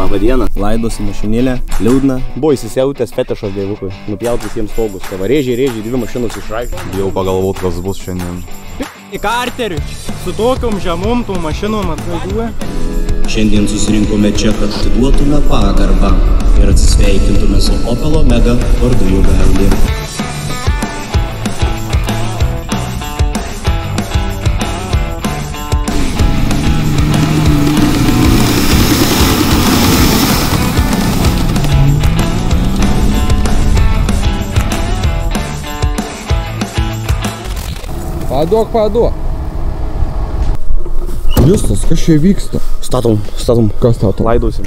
Labą dieną. Laidosi mašinėlė, liūdna. Buvo įsisiautęs fetišas dievukui. Nupjaut visiems stogus. Tai va rėžiai, dvi mašinos išraikė. Jau pagalvot, kas bus šiandien. Į karterių. Su tokiom žemom tų mašinom atvažiuoja. Šiandien susirinkome čia, kad atiduotume pagarbą ir atsisveikintume su Opel Omega vardu Jogailė. Paduok. Justas, kas čia vyksta? Statom. Kas statom? Laidosim.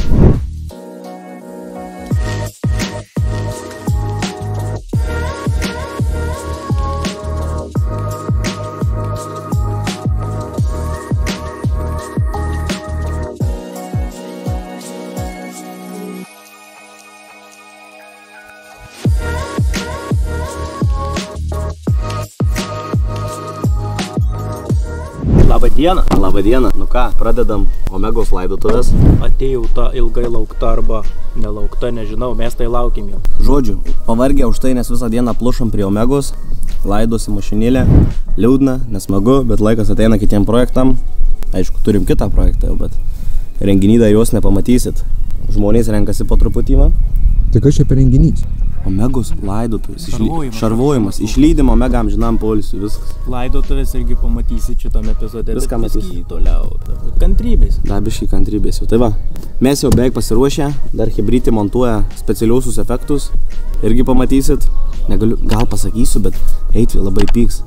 Labą dieną. Nu ką, pradedam Omegos laidotuvės. Atėjau tą ilgai lauktą arba nelaukta, nežinau, mes tai laukim jau. Žodžiu, pavargę už tai, nes visą dieną plušam prie Omegos. Laidosi mašinėlė. Liūdna, nesmagu, bet laikas ateina kitiem projektam. Aišku, turim kitą projektą, bet renginį dar jos nepamatysit. Žmonės renkasi po truputį. Tai kas čia per renginys? Omegos laidotuvės, šarvojimas, išlydim Omegą amžinam poilsiui, viskas. Laidotuvės irgi pamatysit šitame epizode. Viską matysit. Toliau. Kantrybės. Dabiškai kantrybės jau. Tai va, mes jau beveik pasiruošę, dar Hybridai montuoja specialiausius efektus. Irgi pamatysit. Negaliu, gal pasakysiu, bet Eitvė labai pyks.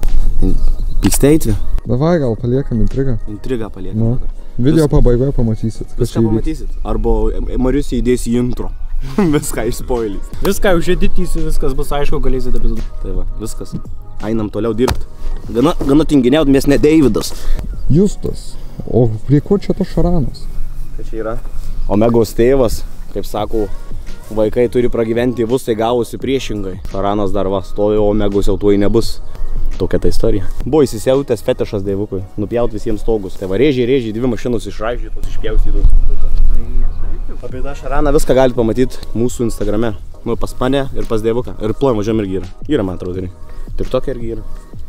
Pyksta Eitvė? Davai, gal paliekam intrigą. Intrigą paliekam. Video pabaigoje pamatysit. Viską pamatysit. Arba Marius įdės į intro. Viską išspoilys. Viską užeditysiu, viskas bus aišku, galėsit epizodą. Tai va, viskas. Einam toliau dirbti. Gana tinginiaut, mes ne Deividas. Justas, o prie ko čia tas šaranas? Tai čia yra Omegos tėvas, kaip sako, vaikai turi pragyventi tėvus, tai gavosi priešingai. Šaranas dar va stovi, o Omegos jau tuoj nebus. Tokia ta istorija. Buvo įsisiautęs fetišas dievukui, nupjaut visiems stogus. Tai va rėžiai, dvi mašinos išraižytos, išpjaustytos. Apie tą šaraną viską galite pamatyti mūsų Instagrame. Nu, pas mane ir pas dievuką. Ir plojimo žem irgi yra. Yra, man atrodo, TikTok irgi yra.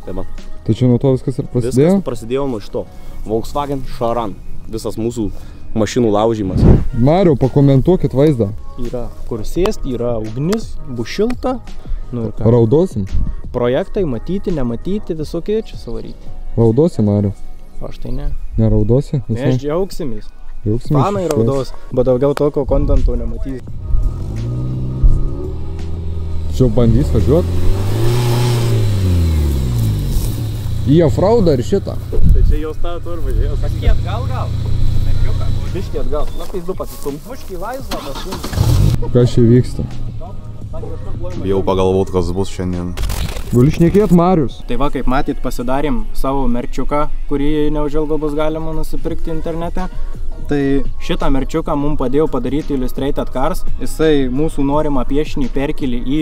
Tai man. Tai čia nuo to viskas ir prasidėjo? Viskas prasidėjo nuo iš to. Volkswagen Šaran. Visas mūsų mašinų laužymas. Mariau, pakomentuokit vaizdą. Yra kur sėst, yra ugnis, bus šilta. Nu, raudosim? Projektai matyti, nematyti, visokie čia savaryti. Raudosi, Mariau? Aš tai ne. Neraudosi? Mes džiaugsimės. Fanai raudos, bet daugiau tokio kontento nematys. Čia bandys važiuot? Į offroadą ir šitą. Tai čia jau savo tur važiuoja. Kažkiek atgal gal? Mekiuką. Biškį atgal. Na, pizdu pasistum. Muškį laisvą pasistum. Kas čia vyksta? Jau pagalvot, kas bus šiandien. Gali šnekėt, Marius. Tai va, kaip matyt, pasidarėm savo merčiuką, kurį neužilgo bus galima nusipirkti internete. Tai šitą merčiuką mums padėjo padaryti Illustrated Cars. Jisai mūsų norimą piešinį perkelį į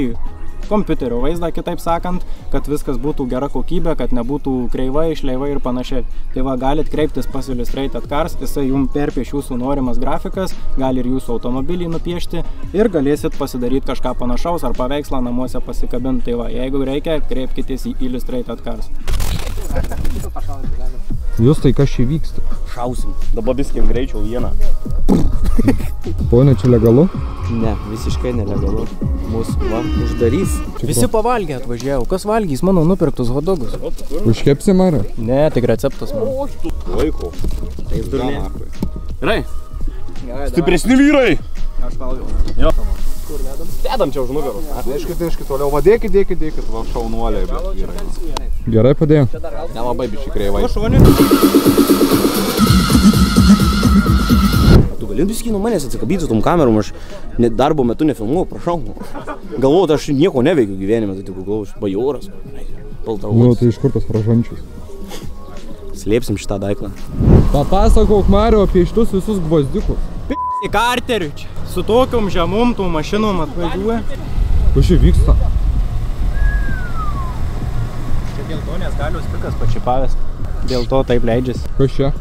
kompiuterio vaizdą, kitaip sakant, kad viskas būtų gera kokybė, kad nebūtų kreivai, išleivai ir panašiai. Tai va, galit kreiptis pas Illustrated Cars, jisai jums perpieš jūsų norimas grafikas, gali ir jūsų automobilį nupiešti ir galėsit pasidaryti kažką panašaus ar paveikslą namuose pasikabinti. Tai va, jeigu reikia, kreipkitės į Illustrated Cars. Jūs tai kas čia vyksta? Šausim. Dabar viskim greičiau vieną. Pone, čia legalu? Ne, visiškai nelegalu. Mūsų va, uždarys. Visi pavalgė atvažiavo. Kas valgys mano nupirktus hotdogus? Užkepsi, Mariau? Ne, tik receptas man. Laiko. Tai jūs durne. Gerai? Stipresni vyrai! Aš valgiau. Jo. Kur dedam? Dedam čia už nugaros. Dėškit, toliau. Va, dėkit, va, šaunuoliai, bet vyrai. Gerai padėjau. Nelabai biškai kreivai. Tu gali viskį nuo manęs atsikabyti su tom kamerom, aš darbo metu nefilmuoju, prašau. Galvoju, aš nieko neveikiu gyvenime, tai tik galvoju, aš bajoras. Nu, tai iš kur tas pražančius? Slėpsim šitą daiklą. Papasakok, Mariau, apie šitus visus gvozdikus. Į karterių čia. Su tokiom žemom tų mašinom atvažiuoja. Kas čia vyksta? Čia geltonės galios pikas pačipavęs. Dėl to taip leidžiasi. Kas čia?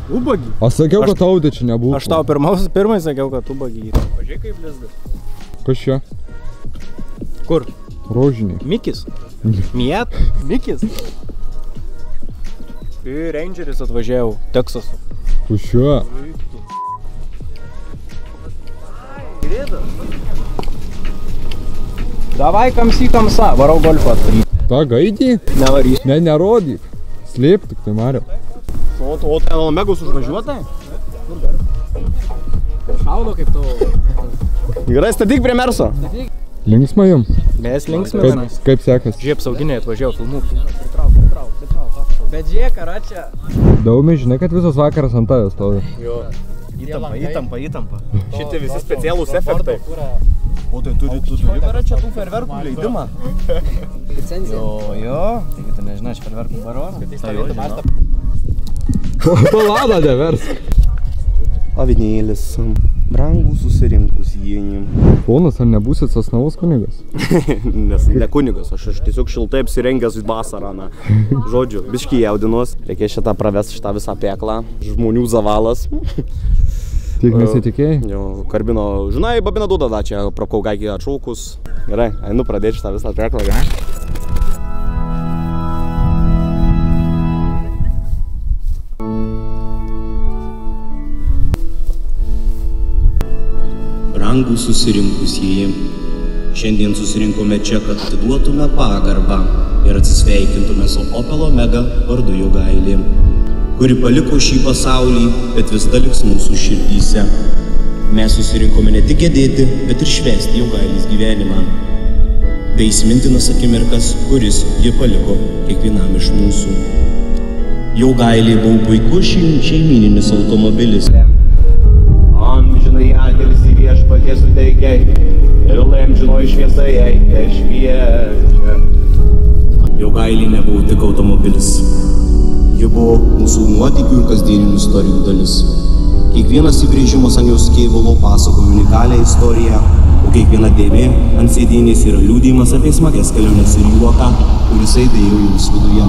Ubagį. Aš sakiau, kad Audi čia nebūtų. Aš tau pirmai sakiau, kad ubagį. Pažiūrėk kaip blizgas. Kas čia? Kur? Rožiniai. Mikis. Miet? Mikis. Ir Rangeris atvažiavau, Teksasu. Kas čia? Davai kamsy kamsa, varau golfą atvaryti. Ta gaidį? Nevarys. Ne, nerodyk. Slėp tik tai, Mariau. O ten Omegus užvažiuotai? Šaudo kaip tavo. Gerai, statyk prie Merso. Linksma jum? Mes linksminamės. Kaip sekas? Žiūrėk, sauginiai atvažiavo filmuk. Pritrauk. Bet žiūrėk, ar čia. Daumi, žinai, kad visas vakaras ant tavęs stovi. Jo. Įtampa. Šitie visi specialūs efektai. O tai turi čia tų ferverkų leidimą. Jo. Taigi tu nežinai, aš ferverkų baros. Palada neversk. Avinėlis, brangų susirinkusieji. Ponas, ar nebūsit Sasnavos kunigas? Nes ne kunigas, aš tiesiog šiltai apsirengęs vasarą, na. Žodžiu, biškį jaudinuos. Reikia šitą pravest šitą visą peklą. Žmonių zavalas. Tiek nesitikėjai? Jo, Karbino, žinai, babina duoda da čia prokaugaikį atšaukus. Gerai, einu pradėti šitą visą peklą, gerai? Brangūs susirinkusieji, šiandien susirinkome čia, kad atiduotume pagarbą ir atsisveikintume su Opel Omega vardu Jogailė, kuri paliko šį pasaulį, bet vis dar liks mūsų širdyse. Mes susirinkome ne tik gedėti, bet ir švęsti Jogailės gyvenimą. Tai įsimintinas akimirkas, kuris ji paliko kiekvienam iš mūsų. Jogailė buvo puikus šeimyninis automobilis. Amžinai atilsį Viešpaties suteikiai ir amžinoji šviesa jai tešviečia. Jogailė nebuvo tik automobilis. Ji buvo mūsų nuotykių ir kasdieninių istorijų dalis. Kiekvienas įbrėžimas ant jos kėbulo pasakoja unikalią istoriją, o kiekviena dėmė ant sėdynės yra liudijimas apie smagias keliones ir juoką, kuris aidėjo jos viduje.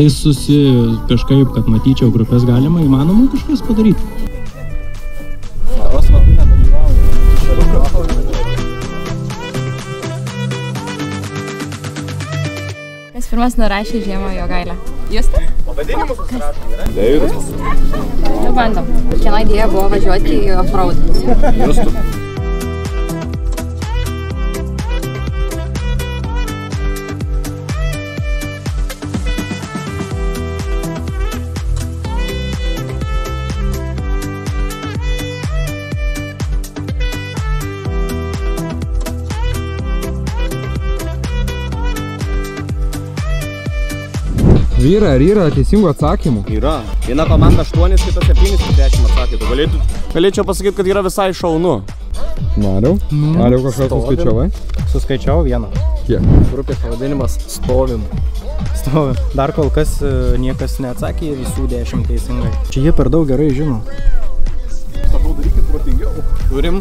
Tai kažkaip, kad matyčiau grupės galima, įmanoma kažkas padaryti. Kas pirmas nurašė žiemą Jogailę? Justas? Pavadinimus užsirašom, gerai? Deividas. Nu, bandom. Kieno idėja buvo važiuoti į offroad? Justu. Vyra, ar yra teisingų atsakymų? Yra. Viena komanda 8, kita 7 ir 10 atsakytų. Galėčiau pasakyti, kad yra visai šaunu. Mariau? Mariau kažką suskaičiavai? Suskaičiau vieną. Kiek? Grupės pavadinimas Stovim. Dar kol kas niekas neatsakė visų 10 teisingai. Čia jie per daug gerai žino. Sakau, darykit protingiau. Turim.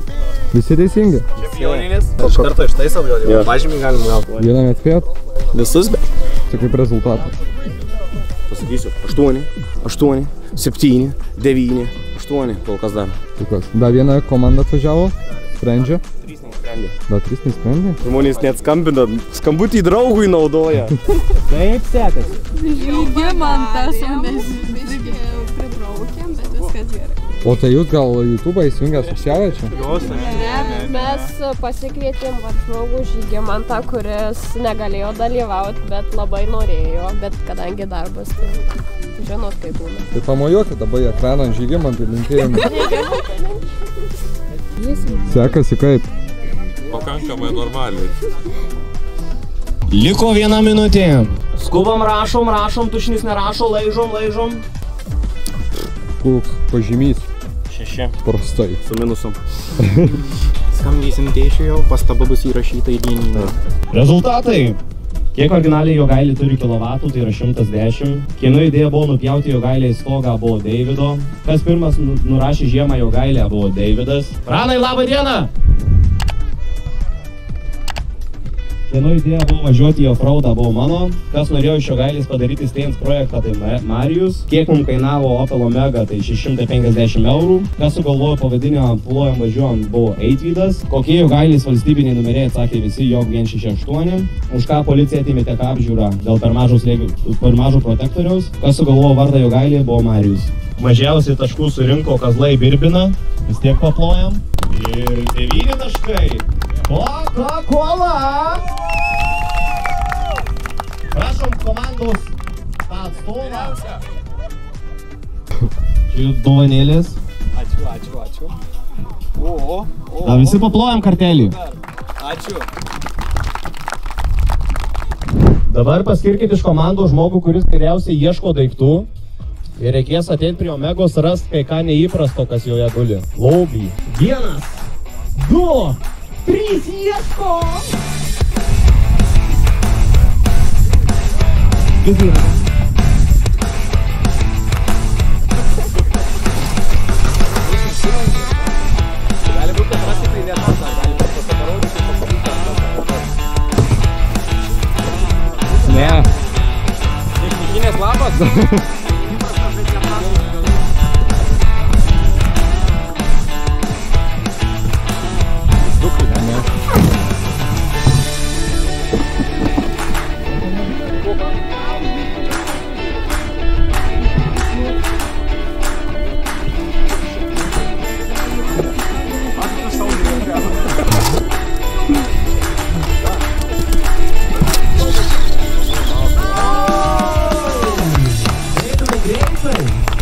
Visi teisingi? Čempioninis. Iš karto ištaisam jo, pažymį galim gauti. Vieną neatspėjot? Visus, bet. Tai kaip rezultatas? Pasakysiu, 8, 7, 9, 8, kol kas dar. Tikas. Dar viena komanda atvažiavo, sprendžia. 3 nesprendė. Dar 3 nesprendė? Žmonės net skambina, skambutį draugui naudoja. Kaip sekasi? Žygimantas, mes biškį pribraukėm, bet viskas gerai. O tai jūs gal YouTube'ą įsijungę socialę čia? Ne, mes pasikvietėm žmogų Žygimantą, kuris negalėjo dalyvauti, bet labai norėjo, bet kadangi darbas, tai žinot kaip būna. Tai pamojuokit dabar į ekraną Žygimantui linkėjimą. Sekasi kaip? pakankamai normaliai. Liko 1 minutė. Skubam, rašom, tušnis nerašo, laižom. Koks pažymys. 6. Prastai. Su minusu. Skambysim tėšiu jau, pastaba bus įrašyta į dienyną. Rezultatai. Kiek originaliai Jogailė turi kilovatų, tai yra 110. Kieno idėja buvo nupjauti Jogailę į stogą, buvo Deivido. Kas pirmas nurašė žiemą Jogailę, buvo Deividas. Pranai, labą dieną! Kieno idėja buvo važiuoti į offroadą, buvo mano. Kas norėjo iš Jogailės padaryti Steins projektą, tai Marijus. Kiek mums kainavo Opel Omega, tai 650 eurų. Kas sugalvojo pavadinimą Plojam važiuojam, buvo Eitvydas. Kokie Jogailės valstybiniai numeriai, atsakė visi, jog 168. Už ką policija atėmė tiek apžiūrą dėl per mažo protektoriaus. Kas sugalvojo vardą Jogailė, buvo Marijus. Mažiausiai taškų surinko Kazlai Birbina. Vis tiek paplojam. Ir 9 taškai. Coca-Cola! Prašom komandos atstovą. Čia jų dovanėlės. Ačiū. O. Da, visi paplojam kartelį. Ačiū. Dabar paskirkit iš komandos žmogų, kuris geriausiai ieško daiktų. Ir reikės ateiti prie Omegos, rast kai ką neįprasto, kas joje guli. Lobį. 1, 2, 3, ieško! Gali būti, kad rasti tai netasa, gali būti pasiparodyti, Ne. technikinės lapas.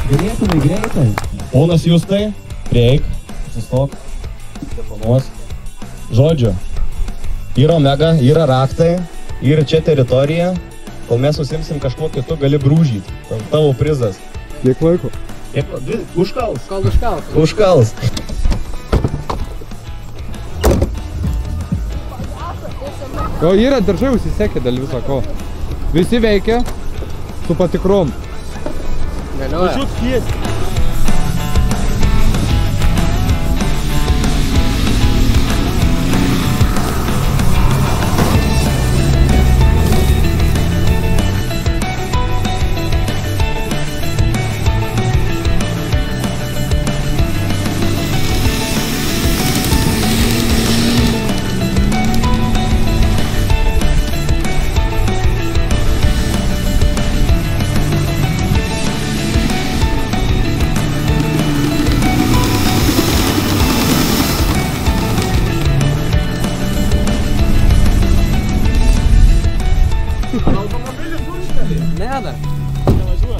Ganėtinai greitai. Ponas Justai, prieik, sustok, telefonuos. Žodžiu, yra Omega, yra raktai, yra čia teritorija. Kol mes susimsim kažkuo kitu, gali brūžyti. Tavo prizas. Kiek laiko? Užkals. Užkals. O yra daržai užsisekė dėl viso ko. Visi veikia su patikrom. Galioja.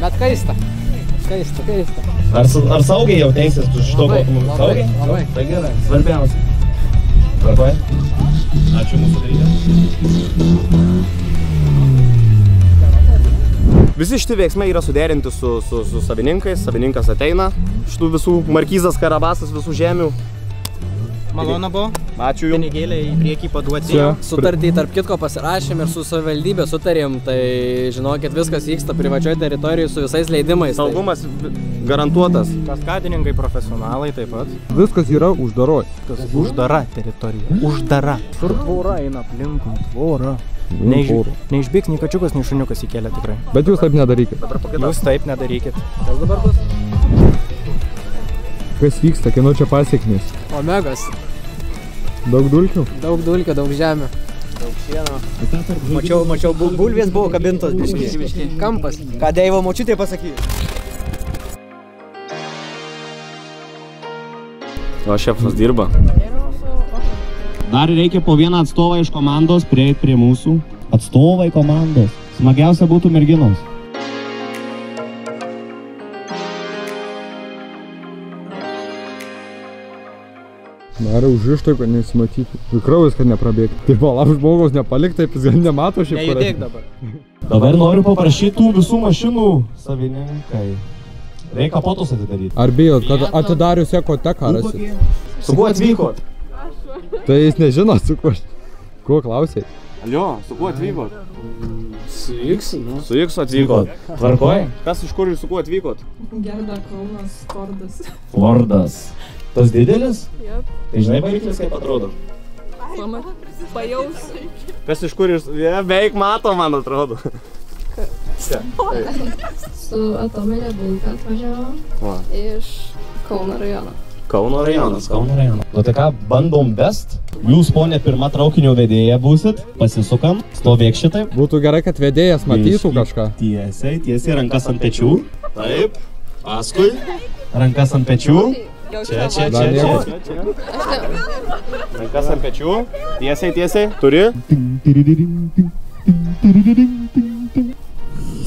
Bet kaista. Ar saugiai jau teisės tu šito automobilio? Saugiai? Labai. Tai gerai, svarbiausia. Tvarkoj? Ačiū mūsų daryti. Visi šitie veiksmai yra suderinti su savininkais. Savininkas ateina, šitų visų Markizas Karabasas, visų žemių. Malonu buvo. Ačiū jums. Pinigėlę į priekį paduoti. Sutartį tarp kitko pasirašėm ir su savivaldybė sutarėm, tai žinokit, viskas vyksta privačioje teritorijoje su visais leidimais. Saugumas garantuotas. Kaskadininkai profesionalai taip pat. Viskas yra uždaroj. Uždara teritorija. Uždara. Kur tvora eina aplinkui, tvora. Neišbėgs nei kačiukas, nei šuniukas į kelią tikrai. Bet jūs taip nedarykit. Jūs taip nedarykit. Kas dabar bus? Kas vyksta, kieno čia pasiekmės? Omegas. Daug dulkių? Daug dulkių, daug žemė. Daug šieno. Mačiau, bulvės buvo kabintos biškiai. Kampas. Ką Deivo močiutė pasakė? O šefas dirba. Dar reikia po vieną atstovą iš komandos prieiti prie mūsų. Atstovai komandos. Smagiausia būtų merginos. Nariu užriš taip, kad nesimatyti. Ir kraujas, kad neprabėgti. Taip, lav žmogaus nepalik, taip jis gal nemato šiaip. Nejudėk dabar. Dabar noriu paprašyti tų visų mašinų savininkai. Reikia kapotus atidaryti. Ar bijot, kad atidarius ekoteką rasi? Su kuo atvykot? Tai jis nežino, su kuo. Kuo klausai? Alio, su kuo atvykot? Su X, nu. Su X atvykot. Tvarkoj? Kas iš kur ir su kuo atvykot? Gerda Kaunas Fordas. Fordas. Tas didelis? Jep. Tai žinai variklis kaip atrodo? Pajaus. Kas iš kur ir... Ja, beveik mato, man atrodo. Su atominė bulka atvažiavo iš Kauno rajono. Kauno rajonas. Nu tai ką, bandom best. Jūs, ponė, pirma traukinio vedėja būsit. Pasisukam, stovėk šitaip. Būtų gerai, kad vedėjas matytų kažką. Tiesiai, rankas ant pečių. Taip, paskui. Rankas ant pečių. Čia. Rankas ant pečių. Tiesiai. Turi?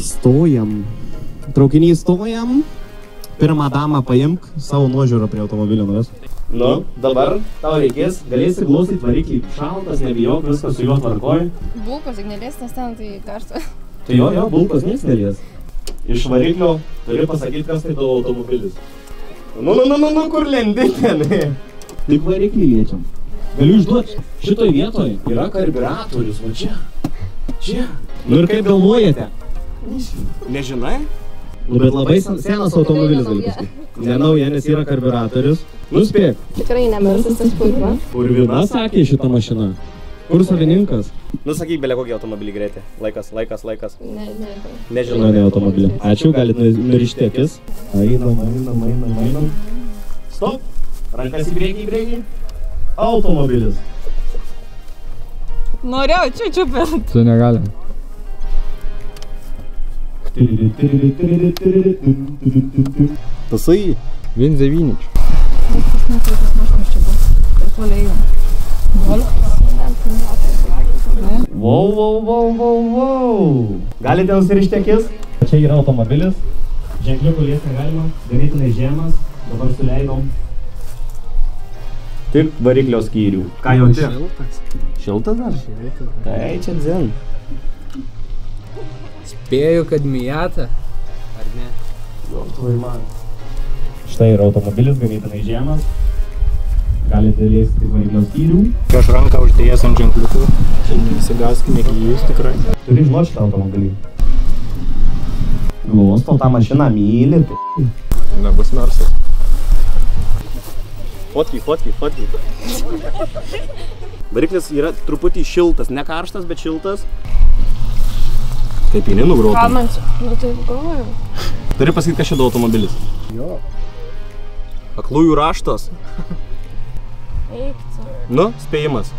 Stojam. Traukinį stojam. Pirmą damą paimk, savo nuožiūrą prie automobilio nuves. Nu, dabar tau reikės, galėsi glaustyti variklį. Šaltas, nebijok, viskas su juo tvarkoj. Bulkos, tik nelies, nes ten tai karšta. Tai jo, bulkos nieks nelies. Iš variklio turi pasakyti, kas tai tavo automobilis. Nu, kur lendi ten? Tik variklį liečiam. Galiu išduoti, šitoj vietoj yra karburatorius, va čia. Čia. Nu ir kaip galvojate? Nežinai? Nu, bet labai senas automobilis gali pasakyti. Nenauja, nes yra karburatorius. Nuspėk. Tikrai nemirtas tas purva. Purvina sakė šitą mašiną. Kur savininkas? Nu, sakyk, belia kokį automobilį greitai. Laikas. Nežinau. Nežinau. Ne automobilį. Ačiū, galit nurišti akis. Einam. Stop. Rankas į priekį. Automobilis. Norėjau čiūčiupint. Čia negalim. Tasai? 1,9. Wow. Galite nusirišti akis? Čia yra automobilis. Ženkliukų lies negalima. Ganėtinai žemas. Dabar suleidom. Tik variklio skyrių. Ką jauti? Šiltas dar? Tai čia dzen. Spėju, kad Miata. Ar ne? Štai yra automobilis, ganėtinai žemas. Galite liesti tik variklio skyrių. Prieš ranką uždėjęs ant ženkliukų. Čia nesigask, neklyjus tikrai. Turi žinoti šitą automobilį. Glostau tą mašiną myli. Nebus mersas. Fotky. Variklis yra truputį šiltas, ne karštas, bet šiltas. Kaip įni nugrautum. Ką man čia? Nu taip galvoju. Turi pasakyti, kas šitą automobilis. Jo. Aklųjų raštas. Eikti. Nu, spėjimas.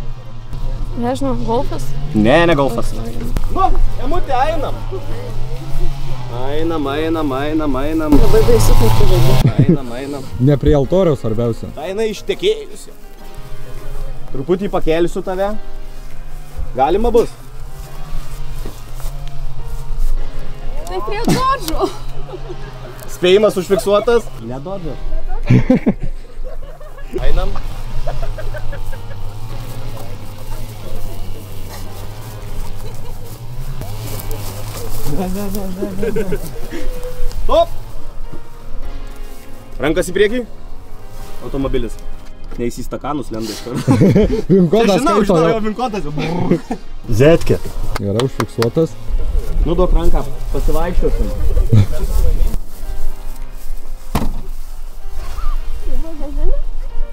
Nežinau, golfas? Ne golfas. Nu, emutė, einam. Einam. Labai baisu, kaip tu žaidži. Einam. Ne prie altoriaus svarbiausia. Tai jinai ištekėjusi. Truputį pakelsiu tave. Galima bus. Tai prie dodžo. Spėjimas užfiksuotas. Ne dodžo. Einam. Stop! Rankas į priekį. Automobilis. Neįs į stakanus lenda iš karto. Vinkodas skaito Žinau, jau. vinkodas. Zetkė. Yra užfiksuotas. Nu, duok ranką, pasivaikščiosim.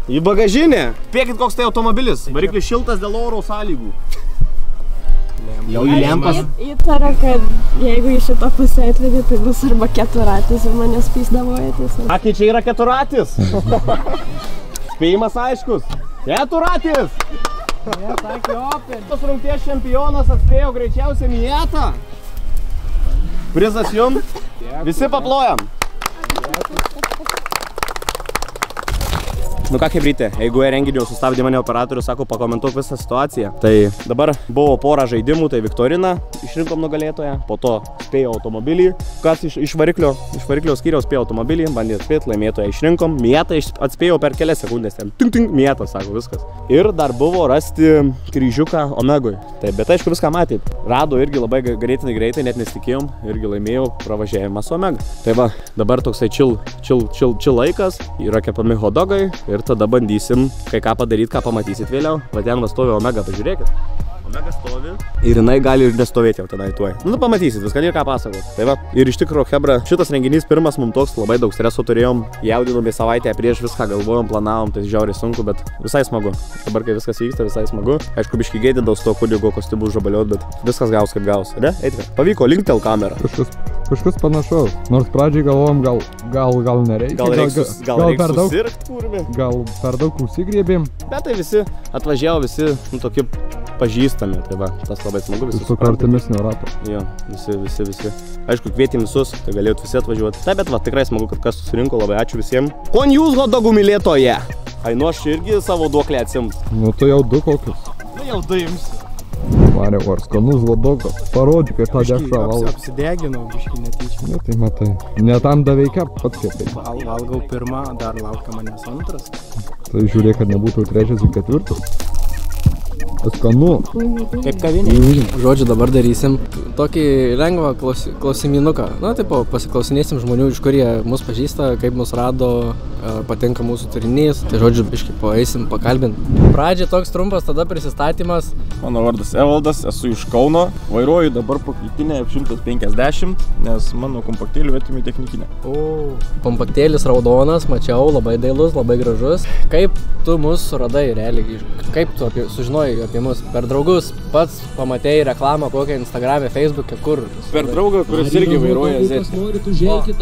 Į bagažinę. Spėkit, koks tai automobilis. Variklis šiltas dėl oro sąlygų. Jau į lempas. Įtara, kad jeigu į šitą pusę atvedi, tai bus arba keturatis ir manęs pysdavoja tiesiog. Aki, čia yra keturatis. Spėjimas aiškus. Keturatis. Tas rungties čempionas atspėjo greičiausiai Miata. Prizas jum. Visi paplojam. Nu ką, Chebrytė, jeigu renginio sustabdė mane operatorius, sako, pakomentuok visą situaciją. Tai dabar buvo pora žaidimų, tai Viktorina išrinkom nugalėtoją, po to spėjo automobilį, kas iš variklio skyriaus spėjo automobilį, bandė atspėti, laimėtoją išrinkom, Mietą atspėjo per kelias sekundės, ten ting, Mietą, sako, viskas. Ir dar buvo rasti kryžiuką Omegui. Tai, bet aišku, viską matėt. Rado irgi labai greitai, net nesitikėjom, irgi laimėjau pravažiavimą su Omega. Tai va, dabar toksai chill laikas, yra kepami hotdogai ir tada bandysim kai ką padaryti, ką pamatysit vėliau. Va ten va stovi Omega, pažiūrėkit. Omega stovi ir jinai gali ir nestovėti jau tenai tuoj. Nu, pamatysit, viską ir ką pasakot. Tai va, ir iš tikro, Hebra, šitas renginys pirmas mums toks, labai daug streso turėjom, jaudinomės savaitę prieš viską galvojom, planavom, tai žiauriai sunku, bet visai smagu. Dabar, kai viskas vyksta, visai smagu. Aišku, biškį gėdė dėl to kunigo kostiumų žabaliot, bet viskas gaus kaip gaus. Ne? Eitve, pavyko, linktel kamerą. Kažkas panašaus. Nors pradžiai galvojom, gal nereikia. Gal reikia susirgt, kurmi. Gal per daug užsigriebėm. Bet tai visi atvažiavo, visi, nu, tokie pažįstami, tai va, tas labai smagu visi. Su artimesnio rato. Jo, visi. Aišku, kvietėm visus, tai galėjot visi atvažiuoti. Tai bet va, tikrai smagu, kad kas susirinko, labai ačiū visiems. Ko jūs hotdogų mylėtoje? Ai, nu aš irgi savo duoklę atsims. Nu, tu jau 2 kokius. Nu, jau 2 imsiu. Varė, ar skanus hotdogas. Parodžiu, kaip tą dešrą valgo. Apsideginau, biškį netyčia. Nu, tai matai. Ne tam daveikia pats kietai. Valgau pirmą, dar laukia manęs antras. Tai žiūrėk, kad nebūtų 3 ir 4. Skanu. Kaip kavinė. Žodžiu, dabar darysim tokį lengvą klausimynuką. Na, tipo, pasiklausinėsim žmonių, iš kur jie mus pažįsta, kaip mus rado, patinka mūsų turinys. Tai žodžiu, biškį paeisim pakalbint. Pradžiai toks trumpas, tada prisistatymas. Mano vardas Evaldas, esu iš Kauno. Vairuoju dabar pakaitinę F150, nes mano kompaktėlių atėmė technikinę. O, kompaktėlis raudonas, mačiau, labai dailus, labai gražus. Kaip tu mus radai realiai? Kaip tu sužinojai apie mus? Per draugus pats pamatėjai reklamą kokią Instagram'e, Facebook'e, kur? Per draugą, kuris irgi vairuoja Zetį.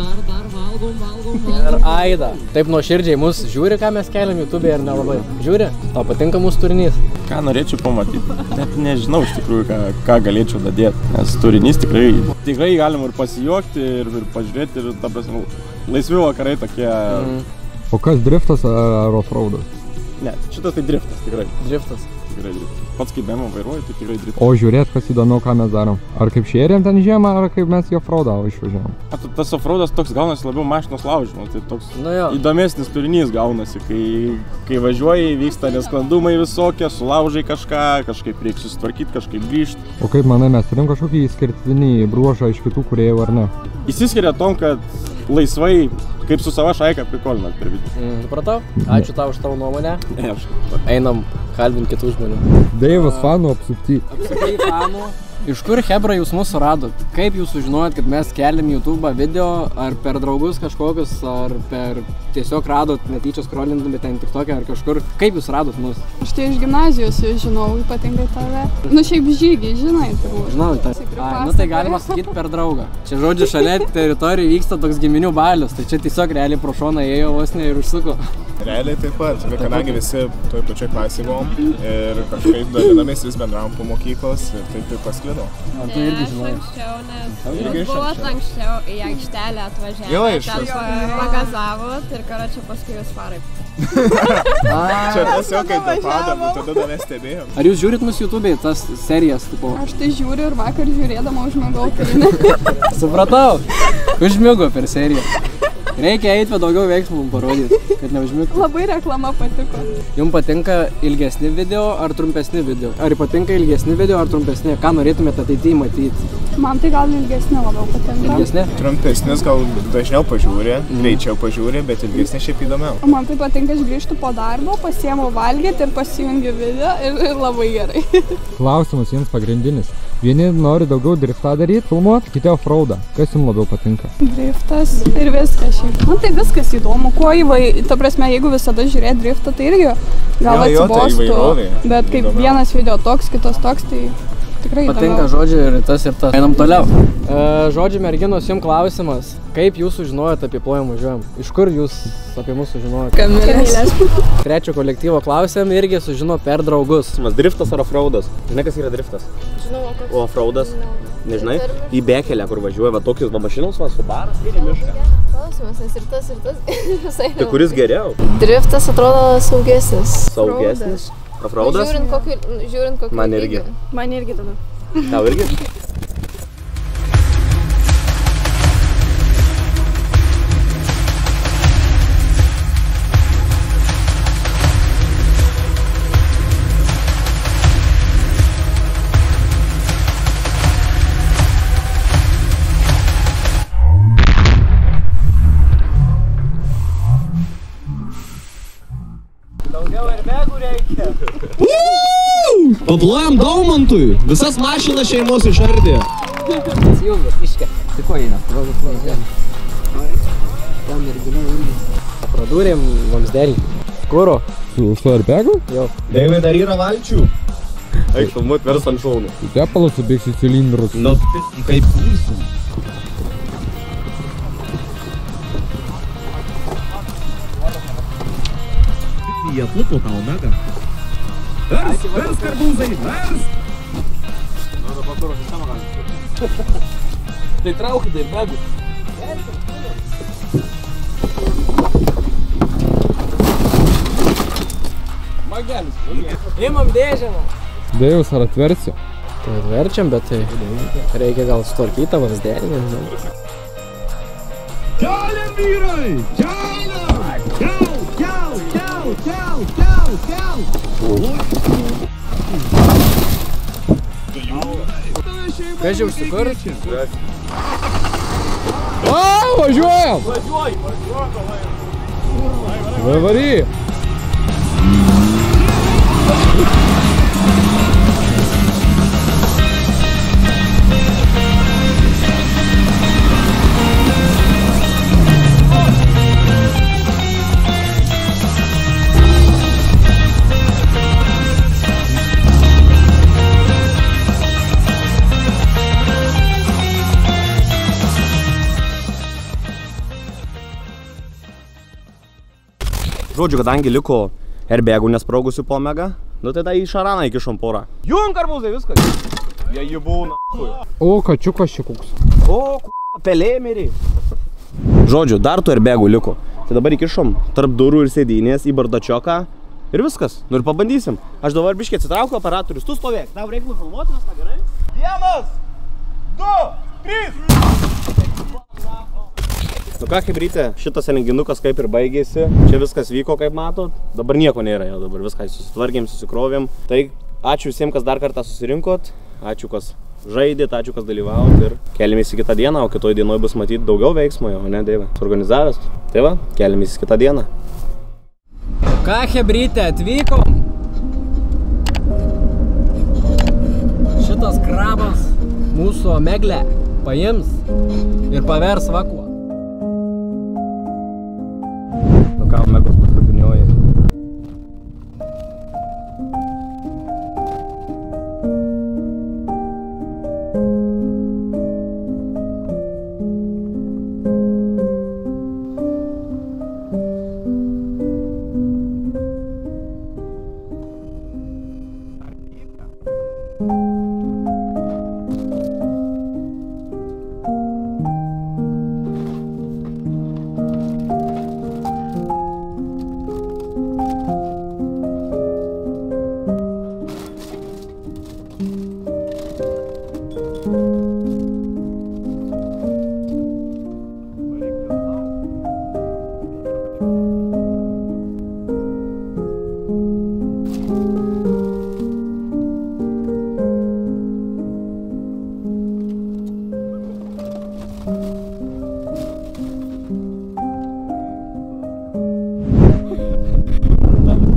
Ir Aida. Taip nuoširdžiai mus žiūri, ką mes keliam YouTube'e ar nelabai? Žiūri? Tau patinka mūsų turinys? Ką norėčiau pamatyti? Net nežinau iš tikrųjų, ką galėčiau dadėti. Nes turinys tikrai galima ir pasijuokti, ir pažiūrėti, ir ta prasme, laisvi vakarai tokie. O kas driftas ar offroadas? Ne, šitas tai driftas, tikrai. Driftas. Tikrai driftas. Pats kaip BMW vairuoju, tai tikrai driftas. O žiūrėt, kas įdomiau, ką mes darom. Ar kaip šėrėm ten žiemą, ar kaip mes į offroadą išvažiavom? Tas offroadas toks gaunasi labiau mašinos laužymas, tai toks įdomesnis turinys gaunasi, kai važiuoji, vyksta nesklandumai visokie, sulaužai kažkaip reikia susitvarkyti, kažkaip grįžti. O kaip manai, mes turim kažkokį išskirtinį bruožą iš kitų kūrėjų ar ne? Įsiskiria tom, kad laisvai, kaip su sava šaika prikolinat per video. Supratau? Ačiū tau už tavo nuomonę. Einam kalbint kitų žmonių. Deivas fanų apsupty. Apsupty fanų. Iš kur, Hebra, jūs mūsų radot? Kaip jūs sužinojot, kad mes keliam YouTube'ą video, ar per draugus kažkokius, ar per tiesiog radot netyčia scrollindami ten TikTok'e ar kažkur? Kaip jūs radot mus? Štai iš gimnazijos žinau, ypatingai tave. Nu šiaip žygiai, žinai, turbūt. Žinau, nu tai galima sakyti per draugą. Čia žodžiu, šalia teritorijų vyksta toks giminių balius, tai čia tiesiog realiai pro šoną ėjo vos ne ir užsuko. Realiai taip pat, bet kadangi visi toj pačioj klasėj buvom ir kažkaip dalinamės vis bendravom po mokyklos ir taip ir pasklido. Ar tu irgi žinai? Nes buvot anksčiau į aikštelę atvažiavę, ten pagazavot ir karočią paskui jūs farai. Čia tiesiog kaip dopadam, tada dar nestebėjom. Ar jūs žiūrit mus YouTube'e, tas serijas? Aš tai žiūriu ir vakar žiūrėdama užmigau. Supratau, užmigo per seriją. Reikia eiti, bet daugiau veiksmų parodyti, kad neužmigtų. Labai reklama patiko. Jums patinka ilgesni video ar trumpesni video? Ar patinka ilgesni video ar trumpesni? Ką norėtumėte ateityje matyti? Man tai gal ilgesni labiau patinka. Ilgesni? Trumpesnis gal dažniau pažiūri, greičiau pažiūri, bet ilgesni šiaip įdomiau. Man tai patinka, aš grįžtu po darbo, pasiemu valgyti ir pasijungiu video ir labai gerai. Klausimas jums pagrindinis. Vieni nori daugiau driftą daryti, filmuoti, kiti offroadą. Kas jums labiau patinka? Driftas ir viskas šiaip. Man tai viskas įdomu. Kuo ta prasme, jeigu visada žiūrėt driftą, tai irgi gal atsibostų. Bet kaip vienas video toks, kitas toks, tai tikrai įdomiau. Patinka žodžiai ir tas. Einam toliau. Žodžiai merginos, jums klausimas. Kaip jūs sužinojot apie Plojam važiuojam? Iš kur jūs apie mus sužinojot? Kamilės. Trečio kolektyvo klausėm, irgi sužino per draugus. Driftas ar offroadas? Žinai, kas yra driftas? Žinau, kas. O offroadas? Nežinai? Į bekelę, kur važiuoja, va tokius mašinos, va, su baras ir į mišką. klausimas, nes ir tas visai. Tai kuris geriau? Driftas atrodo saugesnis. Saugesnis? Offroadas? Žiūrint kokį Man irgi. Man irgi tada. Tau irgi? Paplojam Daumantui, visas mašinas šeimos išardė. Atsijungas, iškia. Tai ko eina? Tam mergina irgi. Pradūrėm vamsdelį. Kuro? Su airbegu? Jo. Deivai dar yra valčių. Eik filmuot, vers ant šaunų. Tepalas subėgs į cilindrus. Nu, kaip jūsų. Jie atlupo tą Omegą. Vers karbūzai, vers! Tai traukit airbegu. Magelis. Imam dėžėmą. Dėjus, ar atversi? Tai atverčiam, bet tai reikia gal sutvarkyti tą vamsdelį, nežinau. Keliam, vyrai! Keliam! Kel! Kas jau užsikurt? O, važiuojam! Vary! Žodžiu, kadangi liko airbagų nesprogusių po Omegą, nu tai į šaraną įkišom porą. Jum karbūzai, viskas. Jie jų būna. O, kačiukas čia koks. O, pelė mirė. Žodžiu, dar tų airbagų liko. Tai dabar įkišom tarp durų ir sėdynės į bardačioką ir viskas. Nu ir pabandysim. Aš dabar biškiai atsitraukiu operatorius. Tu stovėk. Tau reikia nufilmuoti viską gerai? 1, 2, 3. Nu ką, chebrytė, šitas renginukas kaip ir baigėsi. Čia viskas vyko, kaip matot. Dabar nieko nėra jau, dabar viską susitvarkėm, susikrovėm. Tai ačiū visiems, kas dar kartą susirinkot. Ačiū, kas žaidėt, ačiū, kas dalyvavot ir keliamės į kitą dieną, o kitoj dienoj bus matyti daugiau veiksmo, o ne, Deiva? Suorganizavęs. Tai va, keliamės į kitą dieną. Ką, chebrytė, atvykom? Šitas krabas mūsų Omeglę paims ir pavers vakuo. Nu ką, Omegos paskutinioji.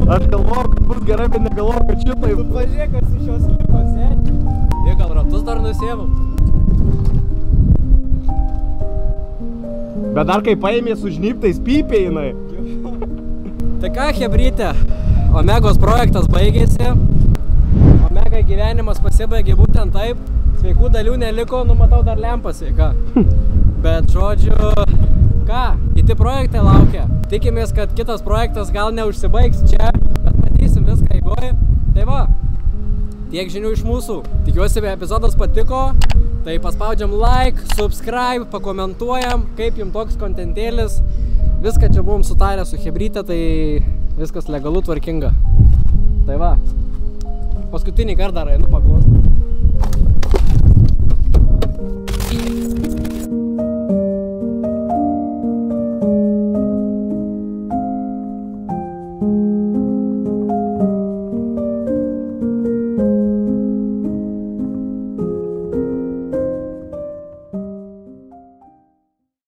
Aš galvoju, kad bus gerai, bet negalvoju, kad šitai. Tu pažiūrėk, kas iš šios liko sėdi. Jie gal ratus dar nusėmam. Bet dar kai paėmė su žnyptais pypė jinai. Tai ką, chebrytė, Omegos projektas baigėsi. Omega gyvenimas pasibaigė būtent taip. Sveikų dalių neliko, numatau dar lempą sveika. Bet žodžiu, ką, kiti projektai laukia. Tikimės, kad kitas projektas gal neužsibaigs čia, bet matysim viską eigoje. Tai va, tiek žinių iš mūsų. Tikiuosi, epizodas patiko. Tai paspaudžiam like, subscribe, pakomentuojam, kaip jums toks kontentėlis. Viską čia buvom sutarę su chebryte, tai viskas legalu, tvarkinga. Tai va, paskutinį kartą dar einu paglosti.